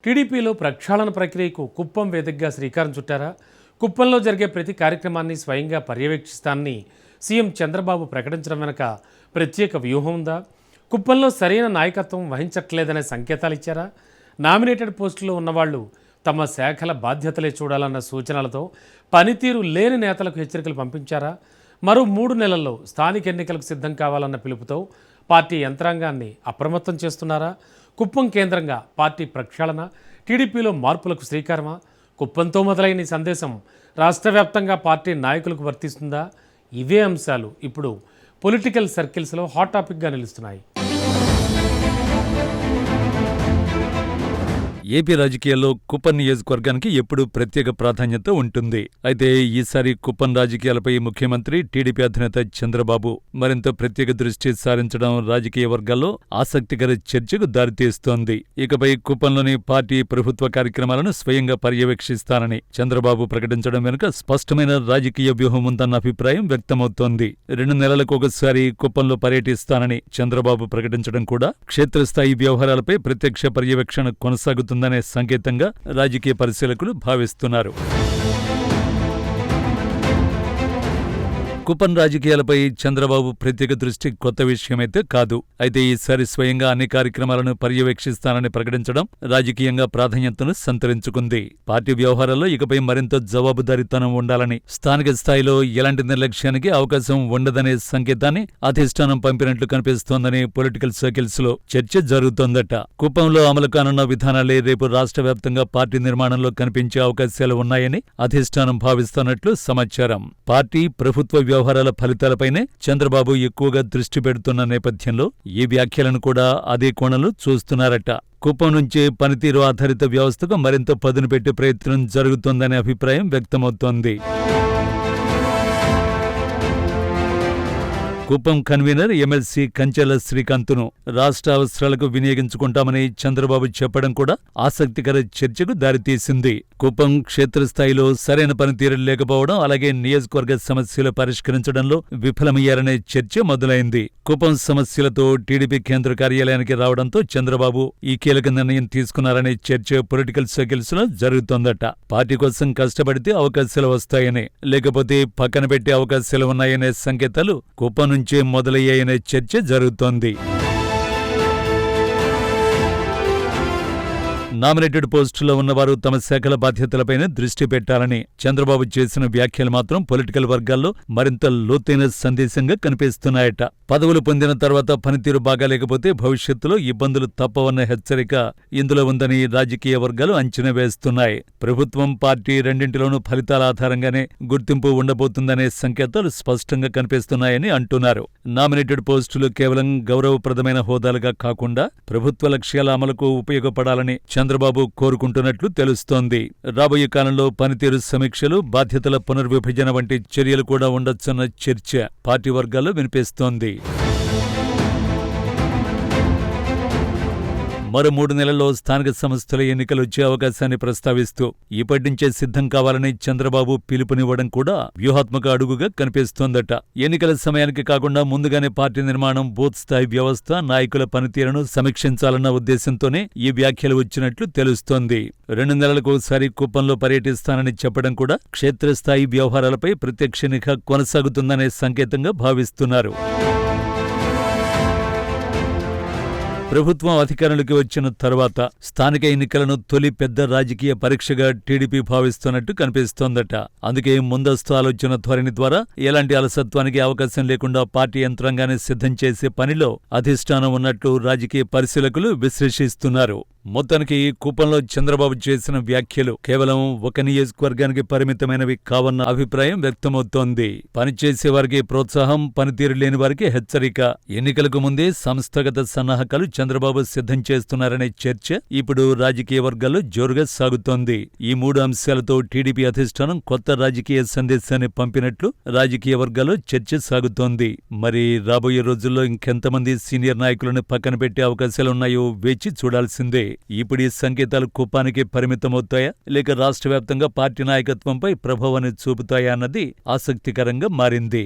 టీడీపీలో ప్రక్షాళన ప్రక్రియకు కుప్పం వేదికగా శ్రీకారం చుట్టారా? కుప్పంలో జరిగే ప్రతి కార్యక్రమాన్ని స్వయంగా పర్యవేక్షిస్తానని సీఎం చంద్రబాబు ప్రకటించడం వెనుక ప్రత్యేక వ్యూహం ఉందా? కుప్పంలో సరైన నాయకత్వం వహించట్లేదనే సంకేతాలు ఇచ్చారా? నామినేటెడ్ పోస్టులో ఉన్నవాళ్లు తమ శాఖల బాధ్యతలే చూడాలన్న సూచనలతో పనితీరు లేని నేతలకు హెచ్చరికలు పంపించారా? మరో 3 నెలల్లో స్థానిక ఎన్నికలకు సిద్ధం కావాలన్న పిలుపుతో పార్టీ యంత్రాంగాన్ని అప్రమత్తం చేస్తున్నారా? కుప్పం కేంద్రంగా పార్టీ ప్రక్షాళన, టీడీపీలో మార్పులకు శ్రీకారమా? కుప్పంతో మొదలైన ఈ సందేశం రాష్ట్ర వ్యాప్తంగా పార్టీ నాయకులకు వర్తిస్తుందా? ఇవే అంశాలు ఇప్పుడు పొలిటికల్ సర్కిల్స్లో హాట్ టాపిక్గా నిలుస్తున్నాయి. ఏపీ రాజకీయాల్లో కుప్పం నియోజకవర్గానికి ఎప్పుడూ ప్రత్యేక ప్రాధాన్యత ఉంటుంది. అయితే ఈసారి కుప్పం రాజకీయాలపై ముఖ్యమంత్రి, టీడీపీ అధినేత చంద్రబాబు మరింత ప్రత్యేక దృష్టి సారించడం రాజకీయ వర్గాల్లో ఆసక్తికర చర్చకు దారితీస్తోంది. ఇకపై కుప్పంలోని పార్టీ ప్రభుత్వ కార్యక్రమాలను స్వయంగా పర్యవేక్షిస్తానని చంద్రబాబు ప్రకటించడం వెనుక స్పష్టమైన రాజకీయ వ్యూహం ఉందన్న అభిప్రాయం వ్యక్తమవుతోంది. 2 నెలలకు ఒకసారి కుప్పంలో పర్యటిస్తానని చంద్రబాబు ప్రకటించడం కూడా క్షేత్రస్థాయి వ్యవహారాలపై ప్రత్యక్ష పర్యవేక్షణ కొనసాగుతుంది దనే సంకేతంగా రాజకీయ పరిశీలకులు భావిస్తున్నారు. కుప్పం రాజకీయాలపై చంద్రబాబు ప్రత్యేక దృష్టి కొత్త విషయమైతే కాదు. అయితే ఈసారి స్వయంగా అన్ని కార్యక్రమాలను పర్యవేక్షిస్తానని ప్రకటించడం రాజకీయంగా ప్రాధాన్యతను సంతరించుకుంది. పార్టీ వ్యవహారాల్లో ఇకపై మరింత జవాబుదారీతనం ఉండాలని, స్థానిక స్థాయిలో ఎలాంటి నిర్లక్ష్యానికి అవకాశం ఉండదనే సంకేతాన్ని అధిష్టానం పంపినట్లు కనిపిస్తోందని పొలిటికల్ సర్కిల్స్ లో చర్చ జరుగుతోందట. కుప్పంలో అమలు కానున్న విధానాలే రేపు రాష్ట్ర వ్యాప్తంగా పార్టీ నిర్మాణంలో కనిపించే అవకాశాలు ఉన్నాయని అధిష్టానం భావిస్తున్నట్లు సమాచారం. పార్టీ ప్రభుత్వ వ్యవహారాల ఫలితాలపైనే చంద్రబాబు ఎక్కువగా దృష్టి పెడుతున్న నేపథ్యంలో ఈ వ్యాఖ్యలను కూడా అదే కోణంలో చూస్తున్నారట. కుప్పం నుంచే పనితీరు ఆధారిత వ్యవస్థకు మరింత పదును పెట్టే ప్రయత్నం జరుగుతోందనే అభిప్రాయం వ్యక్తమవుతోంది. కుప్పం కన్వీనర్ ఎమ్మెల్సీ కంచెల శ్రీకాంత్ను రాష్ట్ర అవసరాలకు వినియోగించుకుంటామని చంద్రబాబు చెప్పడం కూడా ఆసక్తికర చర్చకు దారితీసింది. కుప్పం క్షేత్రస్థాయిలో సరైన పనితీరు లేకపోవడం, అలాగే నియోజకవర్గ సమస్యలు పరిష్కరించడంలో విఫలమయ్యారనే చర్చ మొదలైంది. కుప్పం సమస్యలతో టీడీపీ కేంద్ర కార్యాలయానికి రావడంతో చంద్రబాబు ఈ కీలక నిర్ణయం తీసుకున్నారనే చర్చ పొలిటికల్ సర్కిల్స్ లో జరుగుతోందట. పార్టీ కోసం కష్టపడితే అవకాశాలు వస్తాయని, లేకపోతే పక్కన పెట్టే అవకాశాలు ఉన్నాయనే సంకేతాలు కుప్పం నుంచే మొదలయ్యాయనే చర్చ జరుగుతోంది. నామినేటెడ్ పోస్టులో ఉన్నవారు తమ శాఖల బాధ్యతలపైనే దృష్టి పెట్టాలని చంద్రబాబు చేసిన వ్యాఖ్యలు మాత్రం పొలిటికల్ వర్గాల్లో మరింత లోతైన సందేశంగా కనిపిస్తున్నాయట. పదవులు పొందిన తర్వాత పనితీరు బాగాలేకపోతే భవిష్యత్తులో ఇబ్బందులు తప్పవన్న హెచ్చరిక ఇందులో ఉందని రాజకీయ వర్గాలు అంచనా వేస్తున్నాయి. ప్రభుత్వం, పార్టీ రెండింటిలోనూ ఫలితాల ఆధారంగానే గుర్తింపు ఉండబోతుందనే సంకేతాలు స్పష్టంగా కనిపిస్తున్నాయని అంటున్నారు. నామినేటెడ్ పోస్టులు కేవలం గౌరవప్రదమైన హోదాలుగా కాకుండా ప్రభుత్వ లక్ష్యాల అమలుకు ఉపయోగపడాలని చంద్రబాబు కోరుకుంటున్నట్లు తెలుస్తోంది. రాబోయే కాలంలో పనితీరు సమీక్షలు, బాధ్యతల పునర్విభజన వంటి చర్యలు కూడా ఉండొచ్చన్న చర్చ పార్టీ వర్గాల్లో వినిపిస్తోంది. మరో 3 నెలల్లో స్థానిక సంస్థల ఎన్నికలు వచ్చే అవకాశాన్ని ప్రస్తావిస్తూ ఇప్పటి నుంచే సిద్ధం కావాలని చంద్రబాబు పిలుపునివ్వడం కూడా వ్యూహాత్మక అడుగుగా కనిపిస్తోందట. ఎన్నికల సమయానికి కాకుండా ముందుగానే పార్టీ నిర్మాణం, బూత్ స్థాయి వ్యవస్థ, నాయకుల పనితీరును సమీక్షించాలన్న ఉద్దేశంతోనే ఈ వ్యాఖ్యలు వచ్చినట్లు తెలుస్తోంది. 2 నెలలకు ఒకసారి కుప్పంలో పర్యటిస్తానని చెప్పడం కూడా క్షేత్రస్థాయి వ్యవహారాలపై ప్రత్యక్ష నిఘా కొనసాగుతుందనే సంకేతంగా భావిస్తున్నారు. ప్రభుత్వం అధికారంలోకి వచ్చిన తర్వాత స్థానిక ఎన్నికలను తొలి పెద్ద రాజకీయ పరీక్షగా టీడీపీ భావిస్తున్నట్టు కనిపిస్తోందట. అందుకే ముందస్తు ఆలోచన ధోరణి ద్వారా ఎలాంటి అలసత్వానికి అవకాశం లేకుండా పార్టీ యంత్రాంగాన్ని సిద్ధం చేసే పనిలో అధిష్టానం ఉన్నట్లు రాజకీయ పరిశీలకులు విశ్లేషిస్తున్నారు. మొత్తానికి కుప్పంలో చంద్రబాబు చేసిన వ్యాఖ్యలు కేవలం ఒక నియోజకవర్గానికి పరిమితమైనవి కావన్న అభిప్రాయం వ్యక్తమవుతోంది. పనిచేసే వారికి ప్రోత్సాహం, పనితీరు లేని వారికి హెచ్చరిక. ఎన్నికలకు ముందే సంస్థాగత సన్నాహకాలు చంద్రబాబు సిద్ధం చేస్తున్నారనే చర్చ ఇప్పుడు రాజకీయ వర్గాల్లో జోరుగా సాగుతోంది. ఈ 3 అంశాలతో టీడీపీ అధిష్టానం కొత్త రాజకీయ సందేశాన్ని పంపినట్లు రాజకీయ వర్గాల్లో చర్చ సాగుతోంది. మరి రాబోయే రోజుల్లో ఇంకెంతమంది సీనియర్ నాయకులను పక్కన పెట్టే అవకాశాలున్నాయో వేచి చూడాల్సిందే. ఇప్పుడు ఈ సంకేతాలు కుప్పానికి పరిమితమవుతాయా, లేక రాష్ట్ర వ్యాప్తంగా పార్టీ నాయకత్వంపై ప్రభావాన్ని చూపుతాయా అన్నది ఆసక్తికరంగా మారింది.